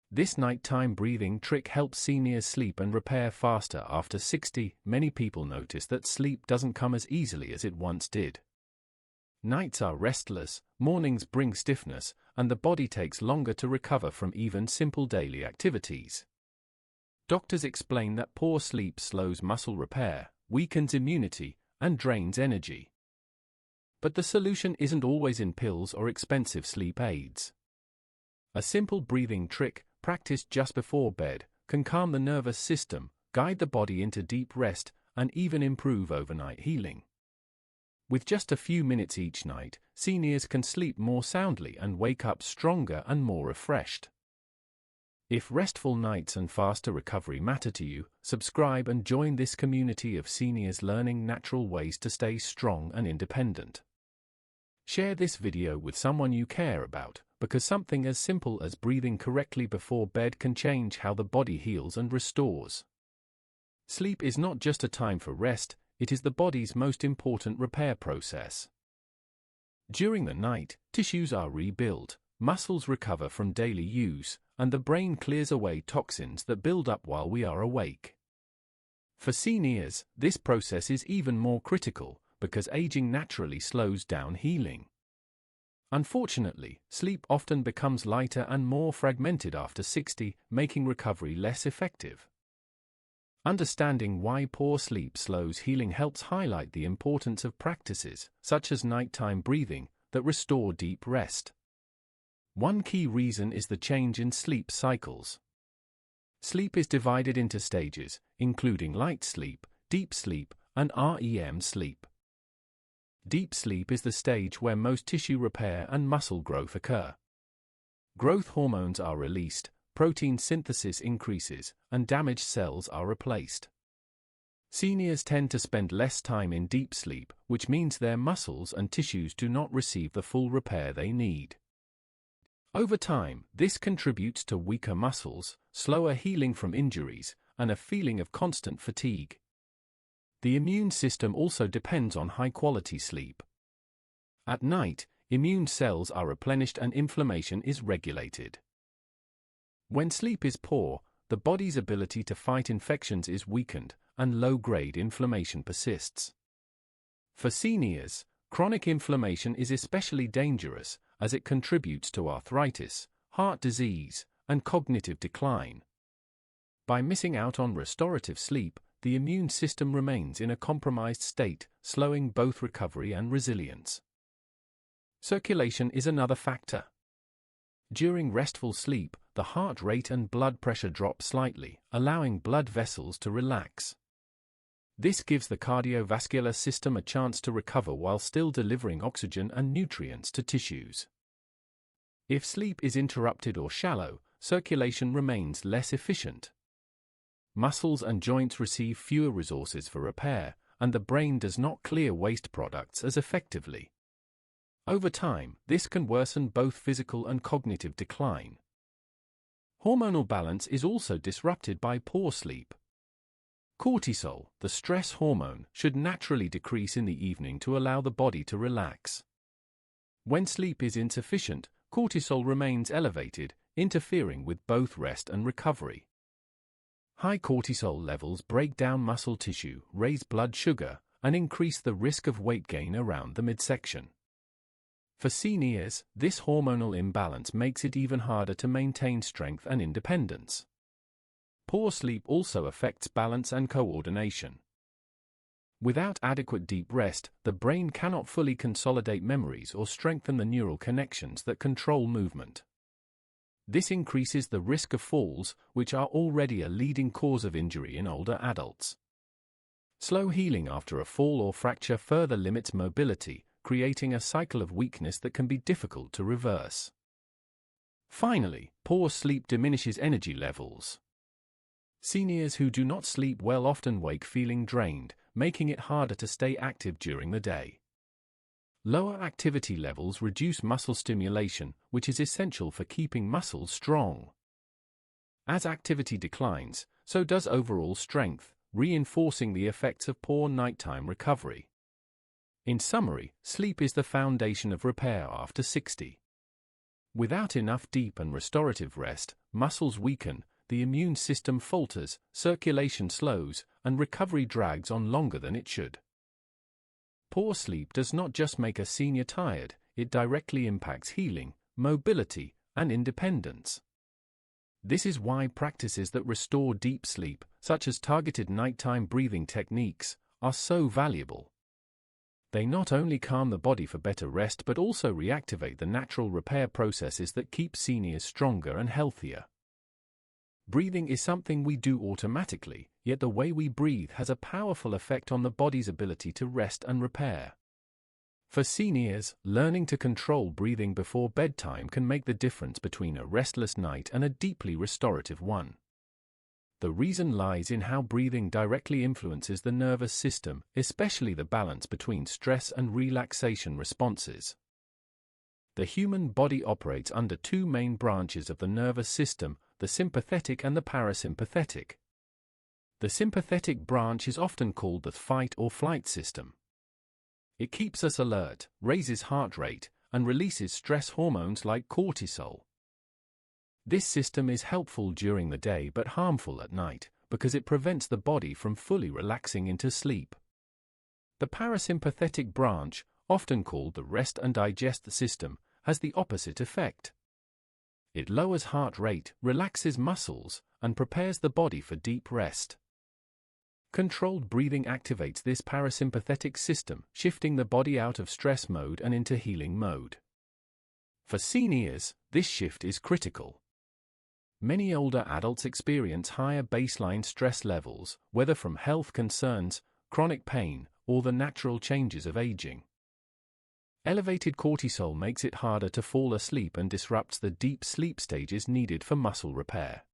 This nighttime breathing trick helps seniors sleep and repair faster after 60. Many people notice that sleep doesn't come as easily as it once did. Nights are restless, mornings bring stiffness, and the body takes longer to recover from even simple daily activities. Doctors explain that poor sleep slows muscle repair, weakens immunity, and drains energy. But the solution isn't always in pills or expensive sleep aids. A simple breathing trick, practiced just before bed, can calm the nervous system, guide the body into deep rest, and even improve overnight healing. With just a few minutes each night, seniors can sleep more soundly and wake up stronger and more refreshed. If restful nights and faster recovery matter to you, subscribe and join this community of seniors learning natural ways to stay strong and independent. Share this video with someone you care about, because something as simple as breathing correctly before bed can change how the body heals and restores. Sleep is not just a time for rest, it is the body's most important repair process. During the night, tissues are rebuilt, muscles recover from daily use, and the brain clears away toxins that build up while we are awake. For seniors, this process is even more critical, because aging naturally slows down healing. Unfortunately, sleep often becomes lighter and more fragmented after 60, making recovery less effective. Understanding why poor sleep slows healing helps highlight the importance of practices, such as nighttime breathing, that restore deep rest. One key reason is the change in sleep cycles. Sleep is divided into stages, including light sleep, deep sleep, and REM sleep. Deep sleep is the stage where most tissue repair and muscle growth occur. Growth hormones are released, protein synthesis increases, and damaged cells are replaced. Seniors tend to spend less time in deep sleep, which means their muscles and tissues do not receive the full repair they need. Over time, this contributes to weaker muscles, slower healing from injuries, and a feeling of constant fatigue. The immune system also depends on high-quality sleep. At night, immune cells are replenished and inflammation is regulated. When sleep is poor, the body's ability to fight infections is weakened, and low-grade inflammation persists. For seniors, chronic inflammation is especially dangerous, as it contributes to arthritis, heart disease, and cognitive decline. By missing out on restorative sleep, the immune system remains in a compromised state, slowing both recovery and resilience. Circulation is another factor. During restful sleep, the heart rate and blood pressure drop slightly, allowing blood vessels to relax. This gives the cardiovascular system a chance to recover while still delivering oxygen and nutrients to tissues. If sleep is interrupted or shallow, circulation remains less efficient. Muscles and joints receive fewer resources for repair, and the brain does not clear waste products as effectively. Over time, this can worsen both physical and cognitive decline. Hormonal balance is also disrupted by poor sleep. Cortisol, the stress hormone, should naturally decrease in the evening to allow the body to relax. When sleep is insufficient, cortisol remains elevated, interfering with both rest and recovery. High cortisol levels break down muscle tissue, raise blood sugar, and increase the risk of weight gain around the midsection. For seniors, this hormonal imbalance makes it even harder to maintain strength and independence. Poor sleep also affects balance and coordination. Without adequate deep rest, the brain cannot fully consolidate memories or strengthen the neural connections that control movement. This increases the risk of falls, which are already a leading cause of injury in older adults. Slow healing after a fall or fracture further limits mobility, creating a cycle of weakness that can be difficult to reverse. Finally, poor sleep diminishes energy levels. Seniors who do not sleep well often wake feeling drained, making it harder to stay active during the day. Lower activity levels reduce muscle stimulation, which is essential for keeping muscles strong. As activity declines, so does overall strength, reinforcing the effects of poor nighttime recovery. In summary, sleep is the foundation of repair after 60. Without enough deep and restorative rest, muscles weaken, the immune system falters, circulation slows, and recovery drags on longer than it should. Poor sleep does not just make a senior tired, it directly impacts healing, mobility, and independence. This is why practices that restore deep sleep, such as targeted nighttime breathing techniques, are so valuable. They not only calm the body for better rest but also reactivate the natural repair processes that keep seniors stronger and healthier. Breathing is something we do automatically, yet the way we breathe has a powerful effect on the body's ability to rest and repair. For seniors, learning to control breathing before bedtime can make the difference between a restless night and a deeply restorative one. The reason lies in how breathing directly influences the nervous system, especially the balance between stress and relaxation responses. The human body operates under two main branches of the nervous system, the sympathetic and the parasympathetic. The sympathetic branch is often called the fight or flight system. It keeps us alert, raises heart rate, and releases stress hormones like cortisol. This system is helpful during the day but harmful at night, because it prevents the body from fully relaxing into sleep. The parasympathetic branch, often called the rest and digest system, has the opposite effect. It lowers heart rate, relaxes muscles, and prepares the body for deep rest. Controlled breathing activates this parasympathetic system, shifting the body out of stress mode and into healing mode. For seniors, this shift is critical. Many older adults experience higher baseline stress levels, whether from health concerns, chronic pain, or the natural changes of aging. Elevated cortisol makes it harder to fall asleep and disrupts the deep sleep stages needed for muscle repair.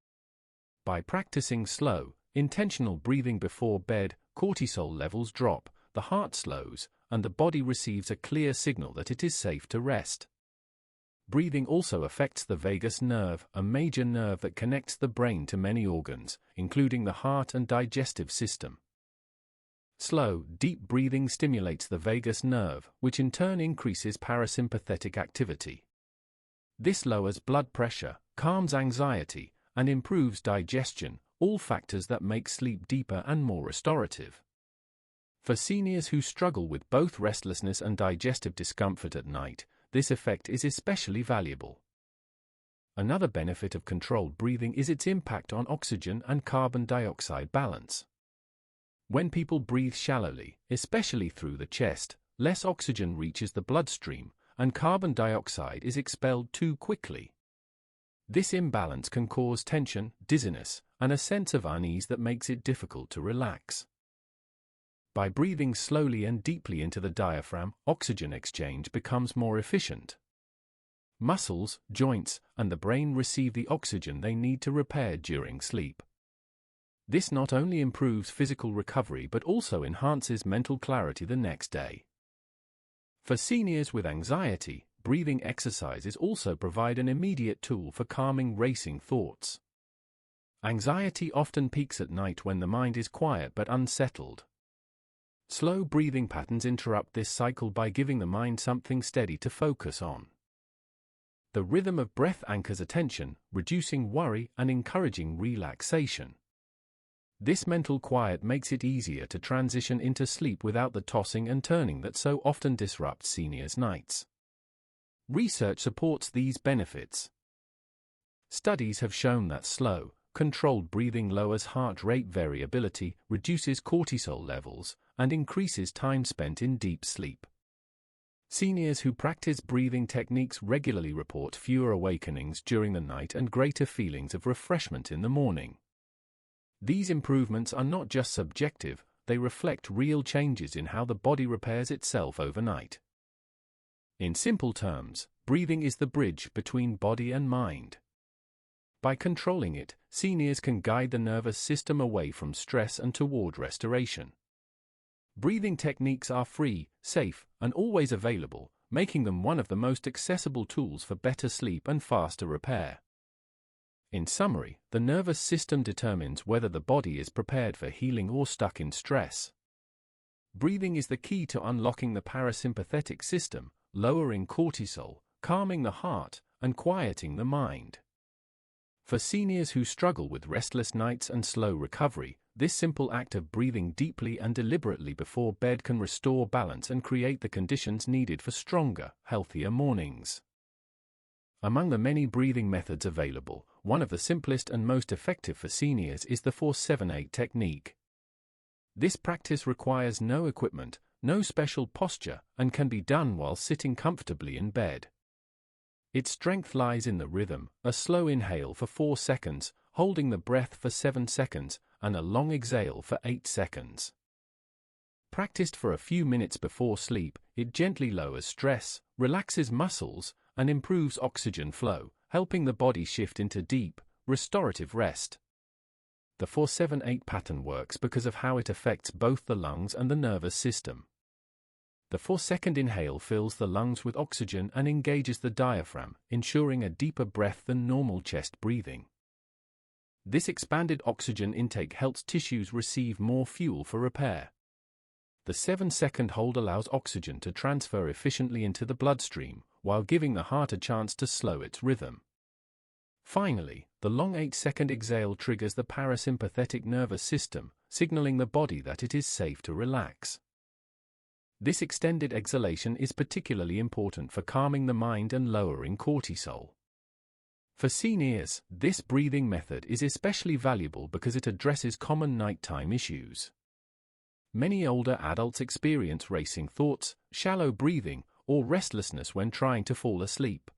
By practicing slow, intentional breathing before bed, cortisol levels drop, the heart slows, and the body receives a clear signal that it is safe to rest. Breathing also affects the vagus nerve, a major nerve that connects the brain to many organs, including the heart and digestive system. Slow, deep breathing stimulates the vagus nerve, which in turn increases parasympathetic activity. This lowers blood pressure, calms anxiety, and improves digestion, all factors that make sleep deeper and more restorative. For seniors who struggle with both restlessness and digestive discomfort at night, this effect is especially valuable. Another benefit of controlled breathing is its impact on oxygen and carbon dioxide balance. When people breathe shallowly, especially through the chest, less oxygen reaches the bloodstream, and carbon dioxide is expelled too quickly. This imbalance can cause tension, dizziness, and a sense of unease that makes it difficult to relax. By breathing slowly and deeply into the diaphragm, oxygen exchange becomes more efficient. Muscles, joints, and the brain receive the oxygen they need to repair during sleep. This not only improves physical recovery but also enhances mental clarity the next day. For seniors with anxiety, breathing exercises also provide an immediate tool for calming racing thoughts. Anxiety often peaks at night when the mind is quiet but unsettled. Slow breathing patterns interrupt this cycle by giving the mind something steady to focus on. The rhythm of breath anchors attention, reducing worry and encouraging relaxation. This mental quiet makes it easier to transition into sleep without the tossing and turning that so often disrupts seniors' nights. Research supports these benefits. Studies have shown that slow, controlled breathing lowers heart rate variability, reduces cortisol levels, and increases time spent in deep sleep. Seniors who practice breathing techniques regularly report fewer awakenings during the night and greater feelings of refreshment in the morning. These improvements are not just subjective, they reflect real changes in how the body repairs itself overnight. In simple terms, breathing is the bridge between body and mind. By controlling it, seniors can guide the nervous system away from stress and toward restoration. Breathing techniques are free, safe, and always available, making them one of the most accessible tools for better sleep and faster repair. In summary, the nervous system determines whether the body is prepared for healing or stuck in stress. Breathing is the key to unlocking the parasympathetic system, lowering cortisol, calming the heart, and quieting the mind. For seniors who struggle with restless nights and slow recovery, this simple act of breathing deeply and deliberately before bed can restore balance and create the conditions needed for stronger, healthier mornings. Among the many breathing methods available, one of the simplest and most effective for seniors is the 4-7-8 technique. This practice requires no equipment, no special posture, and can be done while sitting comfortably in bed. Its strength lies in the rhythm: a slow inhale for 4 seconds, holding the breath for 7 seconds, and a long exhale for 8 seconds. Practiced for a few minutes before sleep, it gently lowers stress, relaxes muscles, and improves oxygen flow, helping the body shift into deep, restorative rest. The 4-7-8 pattern works because of how it affects both the lungs and the nervous system. The 4-second inhale fills the lungs with oxygen and engages the diaphragm, ensuring a deeper breath than normal chest breathing. This expanded oxygen intake helps tissues receive more fuel for repair. The 7-second hold allows oxygen to transfer efficiently into the bloodstream, while giving the heart a chance to slow its rhythm. Finally, the long 8-second exhale triggers the parasympathetic nervous system, signaling the body that it is safe to relax. This extended exhalation is particularly important for calming the mind and lowering cortisol. For seniors, this breathing method is especially valuable because it addresses common nighttime issues. Many older adults experience racing thoughts, shallow breathing, or restlessness when trying to fall asleep.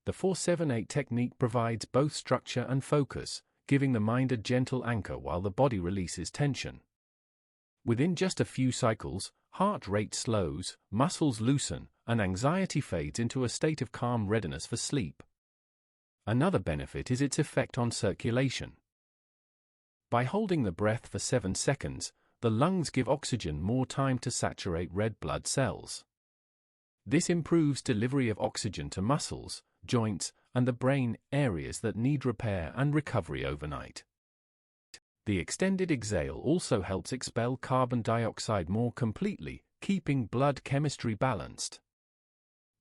The 4-7-8 technique provides both structure and focus, giving the mind a gentle anchor while the body releases tension. Within just a few cycles, heart rate slows, muscles loosen, and anxiety fades into a state of calm readiness for sleep. Another benefit is its effect on circulation. By holding the breath for 7 seconds, the lungs give oxygen more time to saturate red blood cells. This improves delivery of oxygen to muscles, joints, and the brain, areas that need repair and recovery overnight. The extended exhale also helps expel carbon dioxide more completely, keeping blood chemistry balanced.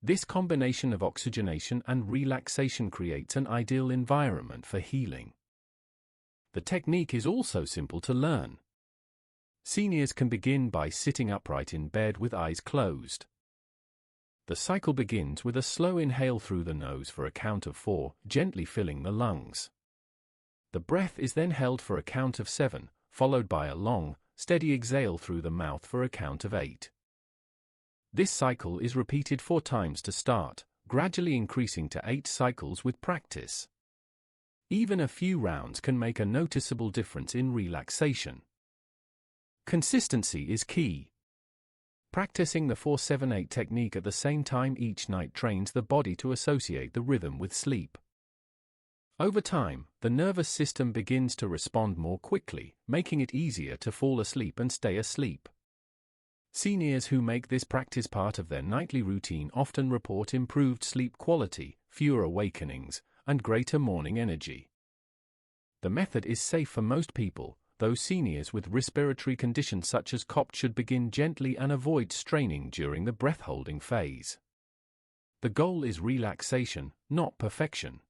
This combination of oxygenation and relaxation creates an ideal environment for healing. The technique is also simple to learn. Seniors can begin by sitting upright in bed with eyes closed. The cycle begins with a slow inhale through the nose for a count of 4, gently filling the lungs. The breath is then held for a count of 7, followed by a long, steady exhale through the mouth for a count of 8. This cycle is repeated 4 times to start, gradually increasing to 8 cycles with practice. Even a few rounds can make a noticeable difference in relaxation. Consistency is key. Practicing the 4-7-8 technique at the same time each night trains the body to associate the rhythm with sleep. Over time, the nervous system begins to respond more quickly, making it easier to fall asleep and stay asleep. Seniors who make this practice part of their nightly routine often report improved sleep quality, fewer awakenings, and greater morning energy. The method is safe for most people, though seniors with respiratory conditions such as COPD should begin gently and avoid straining during the breath-holding phase. The goal is relaxation, not perfection.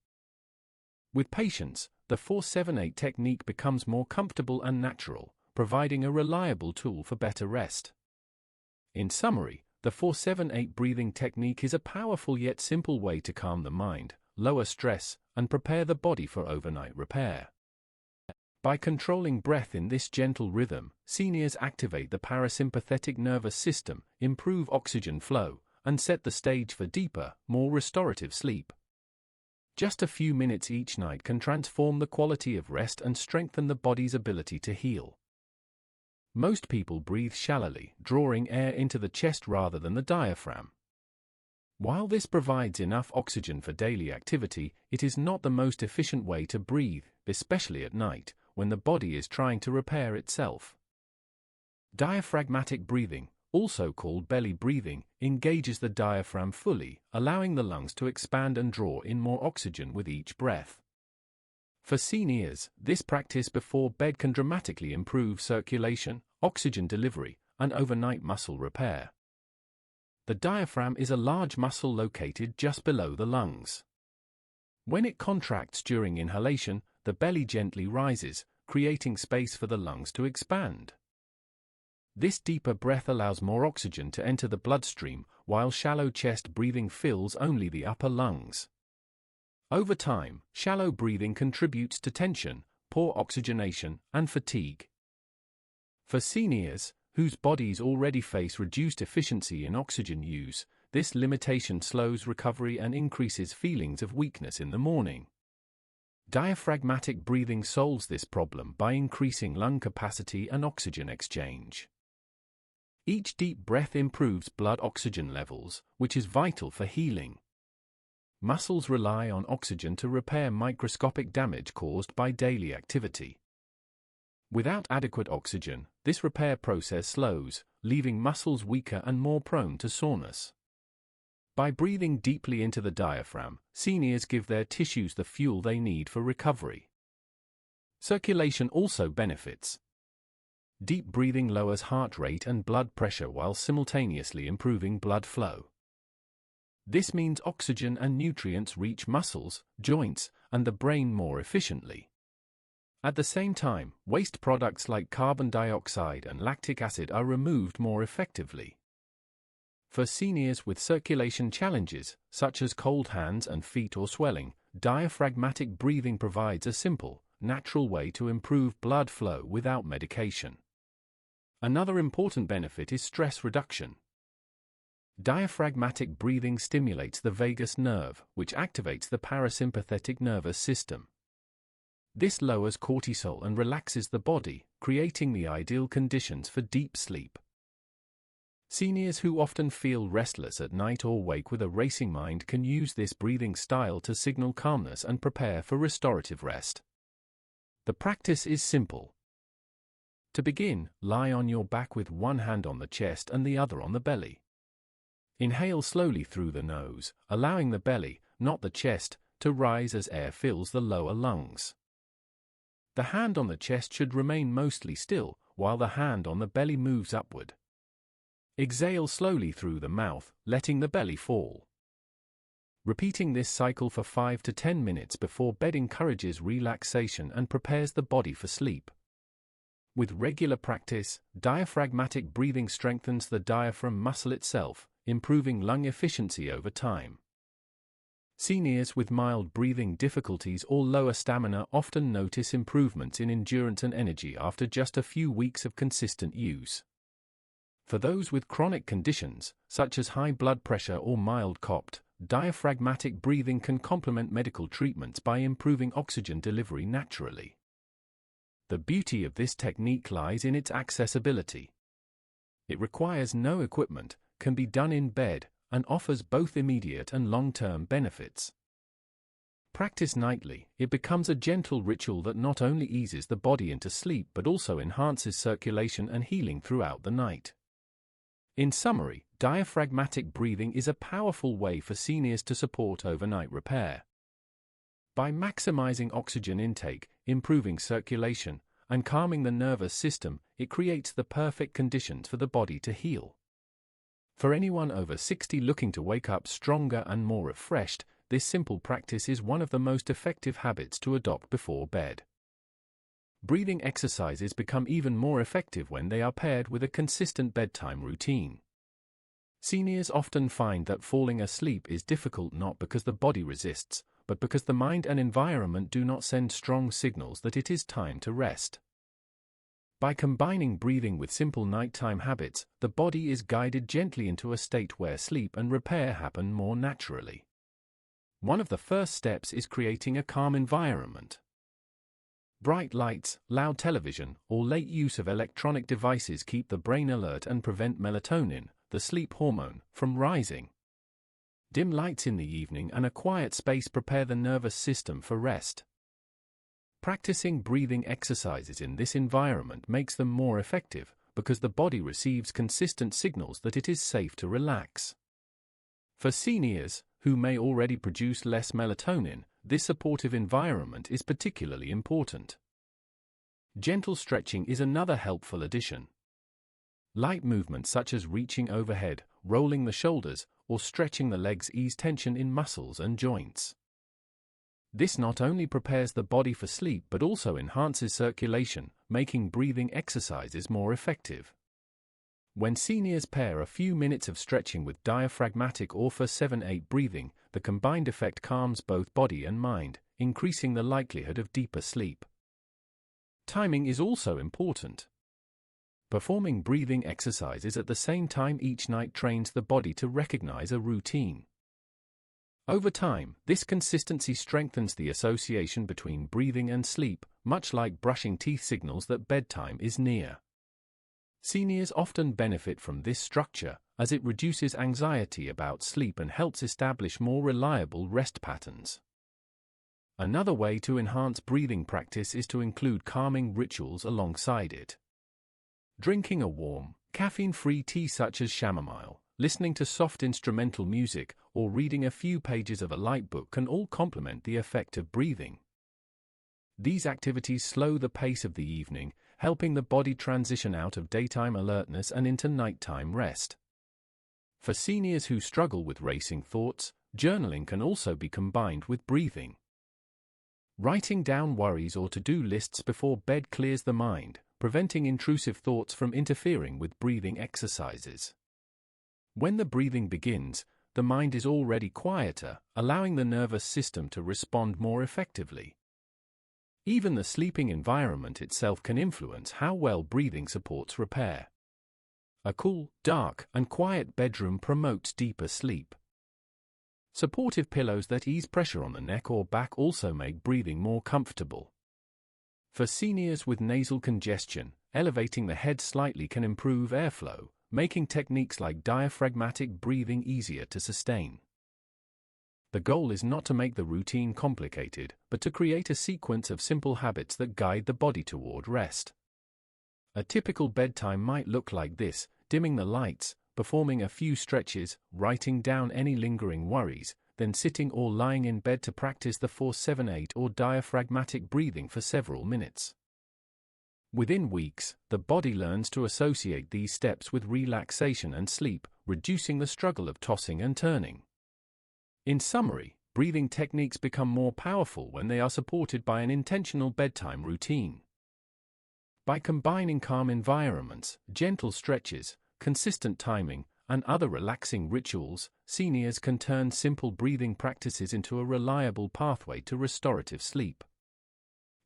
With patience, the 4-7-8 technique becomes more comfortable and natural, providing a reliable tool for better rest. In summary, the 4-7-8 breathing technique is a powerful yet simple way to calm the mind, lower stress, and prepare the body for overnight repair. By controlling breath in this gentle rhythm, seniors activate the parasympathetic nervous system, improve oxygen flow, and set the stage for deeper, more restorative sleep. Just a few minutes each night can transform the quality of rest and strengthen the body's ability to heal. Most people breathe shallowly, drawing air into the chest rather than the diaphragm. While this provides enough oxygen for daily activity, it is not the most efficient way to breathe, especially at night, when the body is trying to repair itself. Diaphragmatic breathing, also called belly breathing, engages the diaphragm fully, allowing the lungs to expand and draw in more oxygen with each breath. For seniors, this practice before bed can dramatically improve circulation, oxygen delivery, and overnight muscle repair. The diaphragm is a large muscle located just below the lungs. When it contracts during inhalation, the belly gently rises, creating space for the lungs to expand. This deeper breath allows more oxygen to enter the bloodstream, while shallow chest breathing fills only the upper lungs. Over time, shallow breathing contributes to tension, poor oxygenation, and fatigue. For seniors, whose bodies already face reduced efficiency in oxygen use, this limitation slows recovery and increases feelings of weakness in the morning. Diaphragmatic breathing solves this problem by increasing lung capacity and oxygen exchange. Each deep breath improves blood oxygen levels, which is vital for healing. Muscles rely on oxygen to repair microscopic damage caused by daily activity. Without adequate oxygen, this repair process slows, leaving muscles weaker and more prone to soreness. By breathing deeply into the diaphragm, seniors give their tissues the fuel they need for recovery. Circulation also benefits. Deep breathing lowers heart rate and blood pressure while simultaneously improving blood flow. This means oxygen and nutrients reach muscles, joints, and the brain more efficiently. At the same time, waste products like carbon dioxide and lactic acid are removed more effectively. For seniors with circulation challenges, such as cold hands and feet or swelling, diaphragmatic breathing provides a simple, natural way to improve blood flow without medication. Another important benefit is stress reduction. Diaphragmatic breathing stimulates the vagus nerve, which activates the parasympathetic nervous system. This lowers cortisol and relaxes the body, creating the ideal conditions for deep sleep. Seniors who often feel restless at night or wake with a racing mind can use this breathing style to signal calmness and prepare for restorative rest. The practice is simple. To begin, lie on your back with one hand on the chest and the other on the belly. Inhale slowly through the nose, allowing the belly, not the chest, to rise as air fills the lower lungs. The hand on the chest should remain mostly still, while the hand on the belly moves upward. Exhale slowly through the mouth, letting the belly fall. Repeating this cycle for 5 to 10 minutes before bed encourages relaxation and prepares the body for sleep. With regular practice, diaphragmatic breathing strengthens the diaphragm muscle itself, improving lung efficiency over time. Seniors with mild breathing difficulties or lower stamina often notice improvements in endurance and energy after just a few weeks of consistent use. For those with chronic conditions, such as high blood pressure or mild COPD, diaphragmatic breathing can complement medical treatments by improving oxygen delivery naturally. The beauty of this technique lies in its accessibility. It requires no equipment, can be done in bed, and offers both immediate and long-term benefits. Practiced nightly, it becomes a gentle ritual that not only eases the body into sleep but also enhances circulation and healing throughout the night. In summary, diaphragmatic breathing is a powerful way for seniors to support overnight repair. By maximizing oxygen intake, improving circulation, and calming the nervous system, it creates the perfect conditions for the body to heal. For anyone over 60 looking to wake up stronger and more refreshed, this simple practice is one of the most effective habits to adopt before bed. Breathing exercises become even more effective when they are paired with a consistent bedtime routine. Seniors often find that falling asleep is difficult not because the body resists, but because the mind and environment do not send strong signals that it is time to rest. By combining breathing with simple nighttime habits, the body is guided gently into a state where sleep and repair happen more naturally. One of the first steps is creating a calm environment. Bright lights, loud television, or late use of electronic devices keep the brain alert and prevent melatonin, the sleep hormone, from rising. Dim lights in the evening and a quiet space prepare the nervous system for rest. Practicing breathing exercises in this environment makes them more effective, because the body receives consistent signals that it is safe to relax. For seniors, who may already produce less melatonin, this supportive environment is particularly important. Gentle stretching is another helpful addition. Light movements such as reaching overhead, rolling the shoulders, or stretching the legs ease tension in muscles and joints. This not only prepares the body for sleep but also enhances circulation, making breathing exercises more effective. When seniors pair a few minutes of stretching with diaphragmatic or 4-7-8 breathing, the combined effect calms both body and mind, increasing the likelihood of deeper sleep. Timing is also important. Performing breathing exercises at the same time each night trains the body to recognize a routine. Over time, this consistency strengthens the association between breathing and sleep, much like brushing teeth signals that bedtime is near. Seniors often benefit from this structure, as it reduces anxiety about sleep and helps establish more reliable rest patterns. Another way to enhance breathing practice is to include calming rituals alongside it. Drinking a warm, caffeine-free tea such as chamomile, listening to soft instrumental music, or reading a few pages of a light book can all complement the effect of breathing. These activities slow the pace of the evening, helping the body transition out of daytime alertness and into nighttime rest. For seniors who struggle with racing thoughts, journaling can also be combined with breathing. Writing down worries or to-do lists before bed clears the mind, preventing intrusive thoughts from interfering with breathing exercises. When the breathing begins, the mind is already quieter, allowing the nervous system to respond more effectively. Even the sleeping environment itself can influence how well breathing supports repair. A cool, dark, and quiet bedroom promotes deeper sleep. Supportive pillows that ease pressure on the neck or back also make breathing more comfortable. For seniors with nasal congestion, elevating the head slightly can improve airflow, making techniques like diaphragmatic breathing easier to sustain. The goal is not to make the routine complicated, but to create a sequence of simple habits that guide the body toward rest. A typical bedtime might look like this: dimming the lights, performing a few stretches, writing down any lingering worries, then sitting or lying in bed to practice the 4-7-8 or diaphragmatic breathing for several minutes. Within weeks, the body learns to associate these steps with relaxation and sleep, reducing the struggle of tossing and turning. In summary, breathing techniques become more powerful when they are supported by an intentional bedtime routine. By combining calm environments, gentle stretches, consistent timing, and other relaxing rituals, seniors can turn simple breathing practices into a reliable pathway to restorative sleep.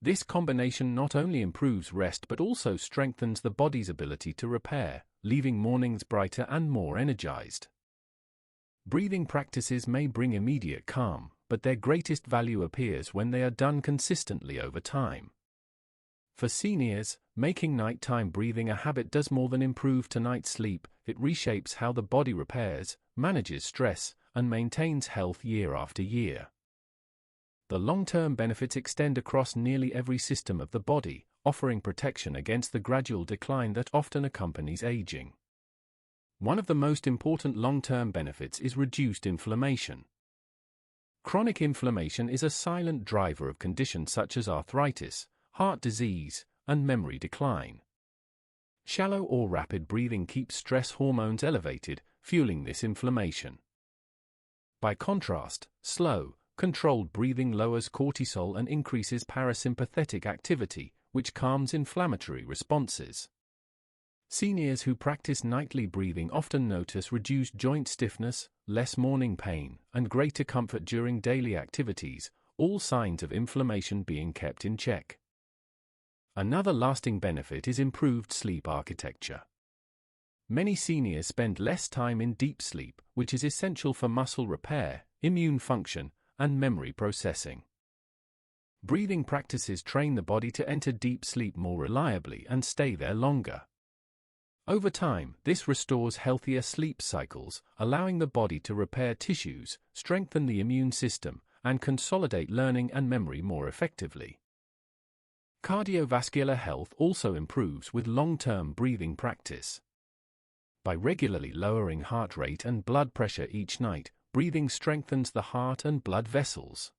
This combination not only improves rest but also strengthens the body's ability to repair, leaving mornings brighter and more energized. Breathing practices may bring immediate calm, but their greatest value appears when they are done consistently over time. For seniors, making nighttime breathing a habit does more than improve tonight's sleep. It reshapes how the body repairs, manages stress, and maintains health year after year. The long-term benefits extend across nearly every system of the body, offering protection against the gradual decline that often accompanies aging. One of the most important long-term benefits is reduced inflammation. Chronic inflammation is a silent driver of conditions such as arthritis, heart disease, and memory decline. Shallow or rapid breathing keeps stress hormones elevated, fueling this inflammation. By contrast, slow, controlled breathing lowers cortisol and increases parasympathetic activity, which calms inflammatory responses. Seniors who practice nightly breathing often notice reduced joint stiffness, less morning pain, and greater comfort during daily activities, all signs of inflammation being kept in check. Another lasting benefit is improved sleep architecture. Many seniors spend less time in deep sleep, which is essential for muscle repair, immune function, and memory processing. Breathing practices train the body to enter deep sleep more reliably and stay there longer. Over time, this restores healthier sleep cycles, allowing the body to repair tissues, strengthen the immune system, and consolidate learning and memory more effectively. Cardiovascular health also improves with long-term breathing practice. By regularly lowering heart rate and blood pressure each night, breathing strengthens the heart and blood vessels.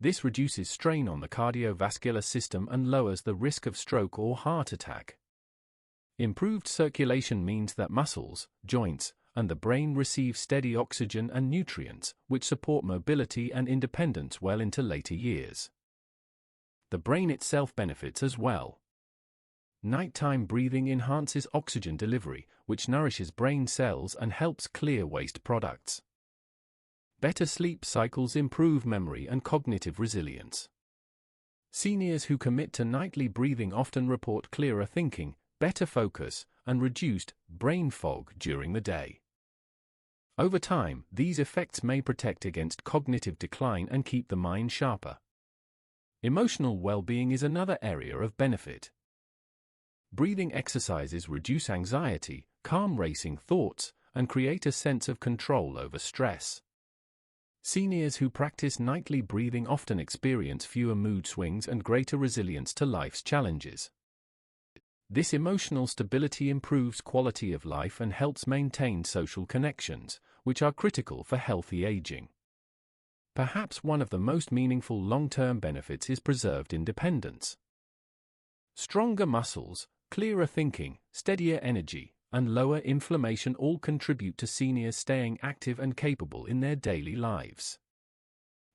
This reduces strain on the cardiovascular system and lowers the risk of stroke or heart attack. Improved circulation means that muscles, joints, and the brain receives steady oxygen and nutrients, which support mobility and independence well into later years. The brain itself benefits as well. Nighttime breathing enhances oxygen delivery, which nourishes brain cells and helps clear waste products. Better sleep cycles improve memory and cognitive resilience. Seniors who commit to nightly breathing often report clearer thinking, better focus, and reduced brain fog during the day. Over time, these effects may protect against cognitive decline and keep the mind sharper. Emotional well-being is another area of benefit. Breathing exercises reduce anxiety, calm racing thoughts, and create a sense of control over stress. Seniors who practice nightly breathing often experience fewer mood swings and greater resilience to life's challenges. This emotional stability improves quality of life and helps maintain social connections, which are critical for healthy aging. Perhaps one of the most meaningful long-term benefits is preserved independence. Stronger muscles, clearer thinking, steadier energy, and lower inflammation all contribute to seniors staying active and capable in their daily lives.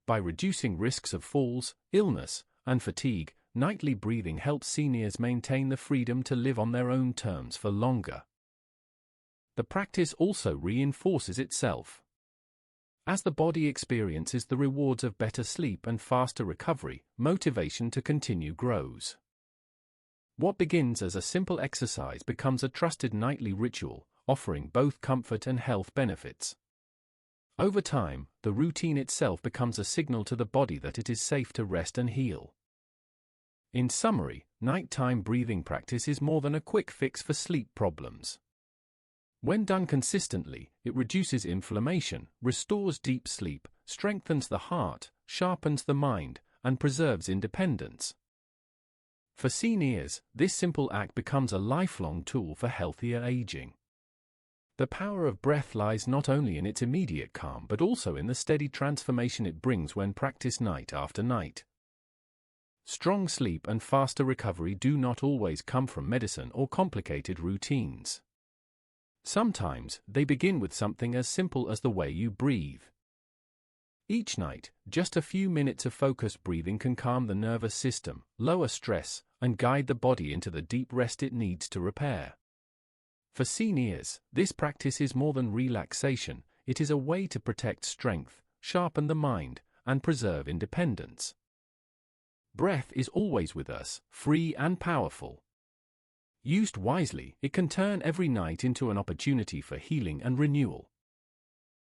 By reducing risks of falls, illness, and fatigue, nightly breathing helps seniors maintain the freedom to live on their own terms for longer. The practice also reinforces itself. As the body experiences the rewards of better sleep and faster recovery, motivation to continue grows. What begins as a simple exercise becomes a trusted nightly ritual, offering both comfort and health benefits. Over time, the routine itself becomes a signal to the body that it is safe to rest and heal. In summary, nighttime breathing practice is more than a quick fix for sleep problems. When done consistently, it reduces inflammation, restores deep sleep, strengthens the heart, sharpens the mind, and preserves independence. For seniors, this simple act becomes a lifelong tool for healthier aging. The power of breath lies not only in its immediate calm but also in the steady transformation it brings when practiced night after night. Strong sleep and faster recovery do not always come from medicine or complicated routines. Sometimes, they begin with something as simple as the way you breathe. Each night, just a few minutes of focused breathing can calm the nervous system, lower stress, and guide the body into the deep rest it needs to repair. For seniors, this practice is more than relaxation, it is a way to protect strength, sharpen the mind, and preserve independence. Breath is always with us, free and powerful. Used wisely, it can turn every night into an opportunity for healing and renewal.